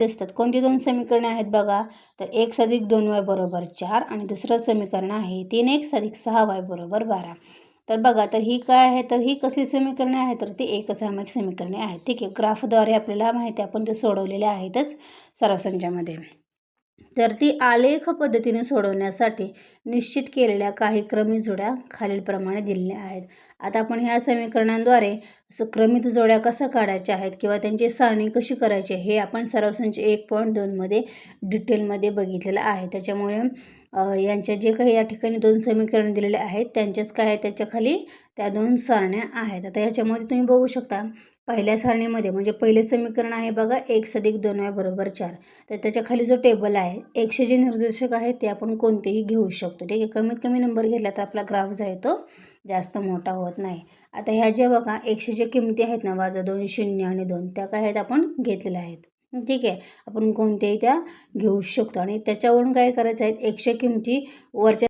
दिसतात. कोणती दोन समीकरणे आहेत बघा, तर x अधिक 2y बरोबर 4 आणि दुसरं समीकरण आहे 3x अधिक 6y बरोबर 12. तर बघा, तर ही काय आहे, तर ही कसली समीकरणे आहेत, तर ती एकसहाय्यक समीकरणे आहेत. ठीक आहे, ग्राफद्वारे आपल्याला माहिती आहे, आपण ते सोडवलेले आहेतच सराव संचामध्ये. तर ती आलेख पद्धतीने सोडवण्यासाठी निश्चित केलेल्या काही क्रमित जोड्या खालीलप्रमाणे दिलेल्या आहेत. आता आपण ह्या समीकरणांद्वारे असं क्रमित जोड्या कशा काढायच्या आहेत किंवा त्यांची सारणी कशी करायची हे आपण सराव संच 1.2 मध्ये डिटेलमध्ये बघितलेलं आहे. त्याच्यामुळे यांच्या जे काही या ठिकाणी 2 समीकरण दिलेले आहेत त्यांच्याच काय आहे, त्याच्या खाली त्या 2 सारण्या आहेत. आता याच्यामध्ये तुम्ही बघू शकता, पहिल्या सारणीमध्ये म्हणजे पहिले समीकरण आहे बघा, x अधिक 2y बरोबर 4. तर त्याच्या खाली जो टेबल आहे, x जे निर्देशक आहेत ते आपण कोणतेही घेऊ शकतो. ठीक आहे, कमीत कमी नंबर घेतला तर आपला ग्राफ जो आहे तो जास्त मोठा होत नाही. आता ह्या ज्या बघा x च्या किमती आहेत ना, -2 0 आणि 2, त्या काय आहेत आपण घेतलेल्या आहेत. ठीक आहे, आपण कोणत्याही त्या घेऊ शकतो आणि त्याच्यावरून काय करायचं आहे, x च्या किमती वरच्या